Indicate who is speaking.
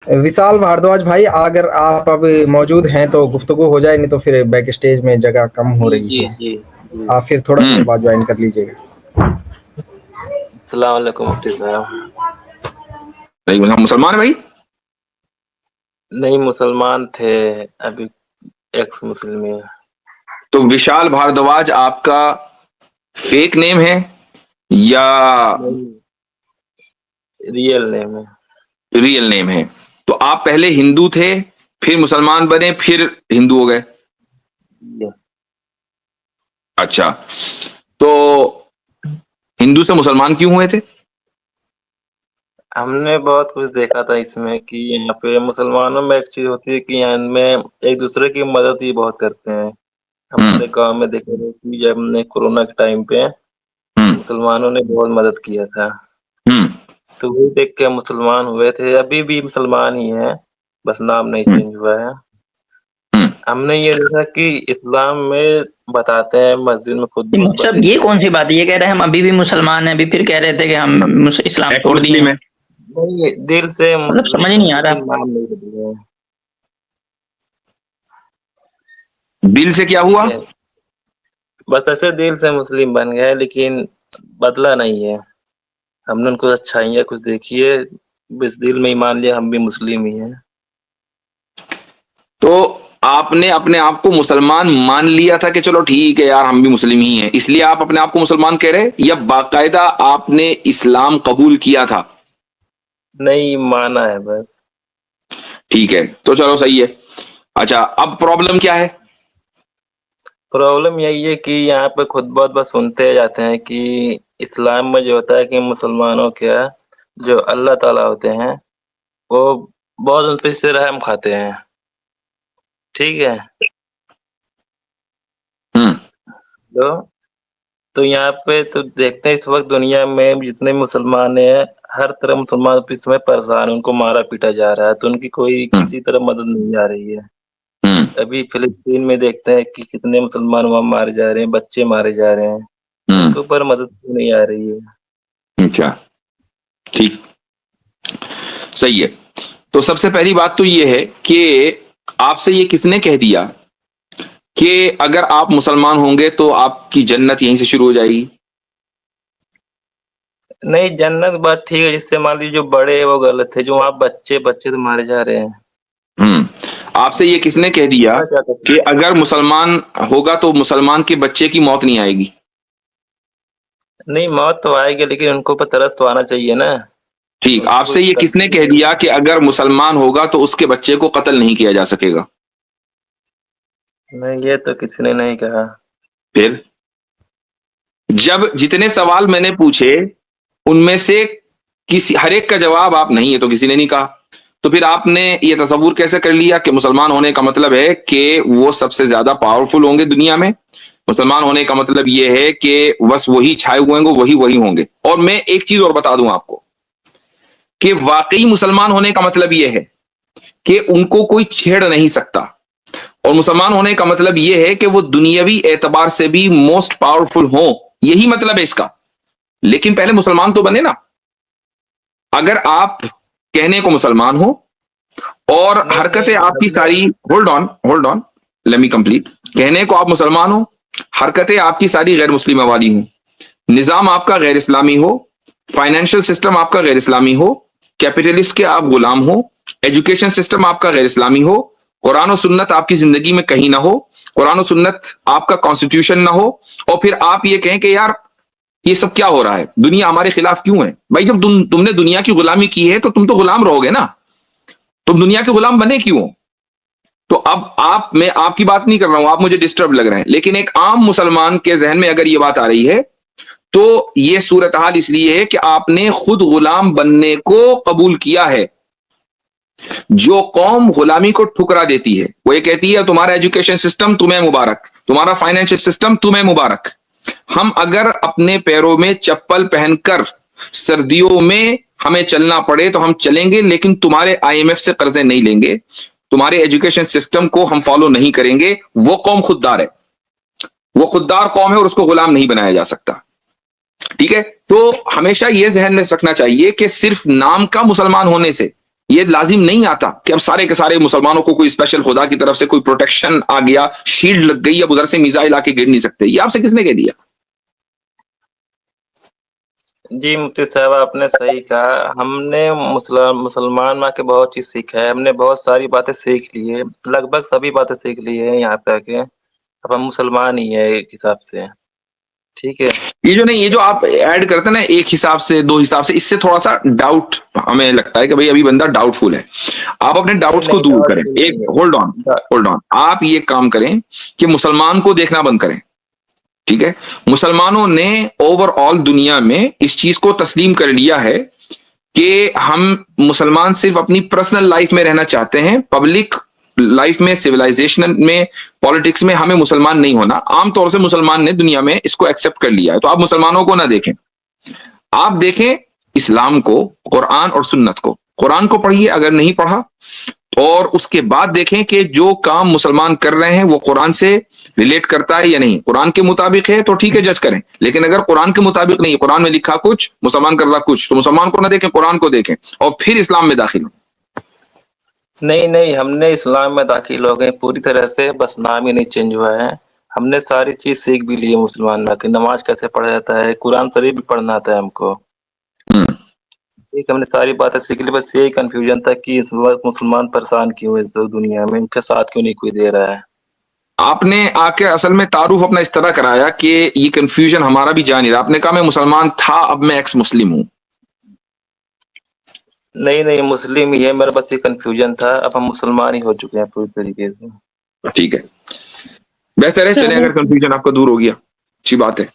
Speaker 1: विशाल भारद्वाज भाई, अगर आप अब मौजूद हैं तो गुफ्तगू हो जाए, नहीं तो फिर बैक स्टेज में जगह कम हो
Speaker 2: जी
Speaker 1: रही
Speaker 2: जी
Speaker 1: है।
Speaker 2: जी जी।
Speaker 1: आप फिर थोड़ा देर बाद ज्वाइन कर लीजिएगा।
Speaker 2: अस्सलाम वालेकुम मुफ्ती साहब।
Speaker 3: नहीं मुसलमान है भाई?
Speaker 2: नहीं, मुसलमान थे, अभी एक्स मुस्लिम है।
Speaker 3: तो विशाल भारद्वाज आपका फेक नेम है या
Speaker 2: रियल नेम है?
Speaker 3: रियल नेम है। तो आप पहले हिंदू थे, फिर मुसलमान बने, फिर हिंदू हो गए?
Speaker 2: ये।
Speaker 3: अच्छा, तो हिंदू से मुसलमान क्यों हुए थे?
Speaker 2: हमने बहुत कुछ देखा था इसमें कि यहाँ पे मुसलमानों में एक चीज होती है कि यहाँ में एक दूसरे की मदद ही बहुत करते हैं। हमारे गांव में देखे थे कि जब हमने कोरोना के टाइम पे मुसलमानों ने बहुत मदद किया था, तो वही देख के मुसलमान हुए थे। अभी भी मुसलमान ही हैं, बस नाम नहीं चेंज हुआ है। हमने ये देखा कि इस्लाम में बताते हैं मस्जिद में खुद
Speaker 4: सब ये कौन सी बात है? ये कह रहे हैं हम अभी भी मुसलमान हैं, अभी फिर कह रहे थे कि हम इस्लाम छोड़ दिए हैं।
Speaker 2: नहीं, दिल से
Speaker 4: मतलब समझ ही नहीं आ रहा।
Speaker 2: नाम नहीं बदले।
Speaker 3: दिल से क्या हुआ?
Speaker 2: बस ऐसे दिल से मुस्लिम बन गए, लेकिन बदला नहीं है। हमने उनको अच्छाइयाँ कुछ देखी है, बस दिल में ही मान लिया हम भी मुस्लिम ही हैं।
Speaker 3: तो आपने अपने आप को मुसलमान मान लिया था कि चलो ठीक है यार हम भी मुस्लिम ही हैं, इसलिए आप अपने आप को मुसलमान कह रहे, या बाकायदा आपने इस्लाम कबूल किया था?
Speaker 2: नहीं, माना है बस।
Speaker 3: ठीक है, तो चलो सही है। अच्छा, अब प्रॉब्लम क्या है?
Speaker 2: प्रॉब्लम यही है कि यहाँ पे खुद बहुत बस सुनते जाते हैं कि इस्लाम में जो होता है कि मुसलमानों के जो अल्लाह ताला होते हैं वो बहुत उन पे से रहम खाते हैं। ठीक है। तो यहाँ पे तो देखते हैं इस वक्त दुनिया में जितने मुसलमान हैं, हर तरह मुसलमान इस समय परेशान है, उनको मारा पीटा जा रहा है, तो उनकी कोई किसी तरह मदद नहीं आ रही है। अभी फिलिस्तीन में देखते हैं कि कितने मुसलमान वहां मारे जा रहे हैं, बच्चे मारे जा रहे हैं, उनके ऊपर मदद नहीं आ रही है।
Speaker 3: अच्छा, ठीक, सही है। तो सबसे पहली बात तो ये है कि आपसे ये किसने कह दिया कि अगर आप मुसलमान होंगे तो आपकी जन्नत यहीं से शुरू हो जाएगी?
Speaker 2: नहीं, जन्नत बात ठीक है, जिससे मान लीजिए जो बड़े हैं वो गलत है, जो वहाँ बच्चे तो मारे जा रहे हैं।
Speaker 3: आपसे ये किसने कह दिया कि अगर मुसलमान होगा तो मुसलमान के बच्चे की मौत नहीं आएगी?
Speaker 2: नहीं, मौत तो आएगी, लेकिन उनको पर तरस तो आना चाहिए ना।
Speaker 3: ठीक, आपसे ये किसने कह दिया कि अगर मुसलमान होगा तो उसके बच्चे को कत्ल नहीं किया जा सकेगा?
Speaker 2: नहीं, ये तो किसी ने नहीं कहा।
Speaker 3: फिर जब जितने सवाल मैंने पूछे उनमें से किसी हर एक का जवाब आप नहीं है तो किसी ने नहीं कहा, तो फिर आपने ये तस्वुर कैसे कर लिया कि मुसलमान होने का मतलब है कि वो सबसे ज्यादा पावरफुल होंगे दुनिया में? मुसलमान होने का मतलब ये है कि बस वही छाए हुए होंगे, वही वही होंगे। और मैं एक चीज और बता दूं आपको कि वाकई मुसलमान होने का मतलब यह है कि उनको कोई छेड़ नहीं सकता, और मुसलमान होने का मतलब यह है कि वो दुनियावी एतबार से भी मोस्ट पावरफुल हो, यही मतलब है इसका। लेकिन पहले मुसलमान तो बने ना। अगर आप कहने को मुसलमान हो और हरकतें आपकी सारी, hold on let me complete, कहने को आप मुसलमान हो, हरकतें आपकी सारी गैर मुस्लिम वाली हो, निजाम आपका गैर इस्लामी हो, फाइनेंशियल सिस्टम आपका गैर इस्लामी हो, कैपिटलिस्ट के आप गुलाम हो, एजुकेशन सिस्टम आपका गैर इस्लामी हो, कुरान और सुन्नत आपकी जिंदगी में कहीं ना हो, कुरान और सुन्नत आपका कॉन्स्टिट्यूशन ना हो, और फिर आप ये कहें कि यार ये सब क्या हो रहा है, दुनिया हमारे खिलाफ क्यों है? भाई जब तुमने दुनिया की गुलामी की है तो तुम तो गुलाम रहोगे ना, तुम दुनिया के गुलाम बने क्यों? तो अब मैं आपकी बात नहीं कर रहा हूं, आप मुझे डिस्टर्ब लग रहे हैं, लेकिन एक आम मुसलमान के जहन में अगर ये बात आ रही है तो ये सूरत हाल इसलिए है कि आपने खुद गुलाम बनने को कबूल किया है। जो कौम गुलामी को ठुकरा देती है वो ये कहती है तुम्हारा एजुकेशन सिस्टम तुम्हें मुबारक, तुम्हारा फाइनेंशियल सिस्टम तुम्हें मुबारक, हम अगर अपने पैरों में चप्पल पहनकर सर्दियों में हमें चलना पड़े तो हम चलेंगे, लेकिन तुम्हारे आईएमएफ से कर्जे नहीं लेंगे, तुम्हारे एजुकेशन सिस्टम को हम फॉलो नहीं करेंगे। वो कौम खुददार है, वो खुददार कौम है और उसको गुलाम नहीं बनाया जा सकता। ठीक है, तो हमेशा यह जहन में रखना चाहिए कि सिर्फ नाम का मुसलमान होने से یہ لازم نہیں آتا کہ اب سارے کے سارے مسلمانوں کو کوئی اسپیشل خدا کی طرف سے کوئی پروٹیکشن آ گیا, شیلڈ لگ گئی, اب ادھر سے میزائل آ کے گر نہیں سکتے. یہ آپ سے کس نے کہہ دیا؟
Speaker 2: جی مفتی صاحب آپ نے صحیح کہا. ہم نے مسلمان ماں کے بہت چیز سیکھا ہے, ہم نے بہت ساری باتیں سیکھ لی ہے, لگ بھگ سبھی باتیں سیکھ لی ہے یہاں پہ آ کے. اب ہم مسلمان ہی ہیں ایک حساب سے, ٹھیک ہے.
Speaker 3: یہ جو آپ ایڈ کرتے ہیں نا ایک حساب سے دو حساب سے, اس سے تھوڑا سا ڈاؤٹ ہمیں لگتا ہے کہ بھئی ابھی بندہ ڈاؤٹ فل ہے. آپ اپنے ڈاؤٹس کو دور کریں. ایک ہولڈ آن, آپ یہ کام کریں کہ مسلمان کو دیکھنا بند کریں, ٹھیک ہے. مسلمانوں نے اوور آل دنیا میں اس چیز کو تسلیم کر لیا ہے کہ ہم مسلمان صرف اپنی پرسنل لائف میں رہنا چاہتے ہیں, پبلک لائف میں, سویلائزیشن میں, پالیٹکس میں ہمیں مسلمان نہیں ہونا. عام طور سے مسلمان نے دنیا میں اس کو ایکسپٹ کر لیا ہے. تو آپ مسلمانوں کو نہ دیکھیں, آپ دیکھیں اسلام کو, قرآن اور سنت کو. قرآن کو پڑھیے اگر نہیں پڑھا, اور اس کے بعد دیکھیں کہ جو کام مسلمان کر رہے ہیں وہ قرآن سے ریلیٹ کرتا ہے یا نہیں. قرآن کے مطابق ہے تو ٹھیک ہے, جج کریں. لیکن اگر قرآن کے مطابق نہیں, قرآن میں لکھا کچھ, مسلمان کر رہا کچھ, تو مسلمان کو نہ دیکھیں, قرآن کو دیکھیں, اور پھر اسلام میں داخل ہوں.
Speaker 2: نہیں, ہم نے اسلام میں داخل ہو گئے پوری طرح سے, بس نام ہی نہیں چینج ہوا ہے. ہم نے ساری چیز سیکھ بھی لی ہے مسلمان میں, کہ نماز کیسے پڑھا جاتا ہے, قرآن شریف بھی پڑھنا آتا ہے ہم کو. ہم نے ساری باتیں سیکھ لی, بس یہی کنفیوژن تھا کہ اس وقت مسلمان پریشان کیوں ہے اس دنیا میں, ان کے ساتھ کیوں نہیں کوئی دے رہا ہے.
Speaker 3: آپ نے آ کے اصل میں تعارف اپنا اس طرح کرایا کہ یہ کنفیوژن ہمارا بھی جا نہیں رہا. آپ نے کہا میں مسلمان تھا, اب میں ایکس مسلم ہوں.
Speaker 2: نہیں, مسلم ہی ہے, میرا بس یہ کنفیوژن تھا. اب ہم مسلمان ہی ہو چکے ہیں پوری طریقے سے.
Speaker 3: ٹھیک ہے, بہتر ہے. چلیں اگر کنفیوژن آپ کا دور ہو گیا, اچھی بات ہے.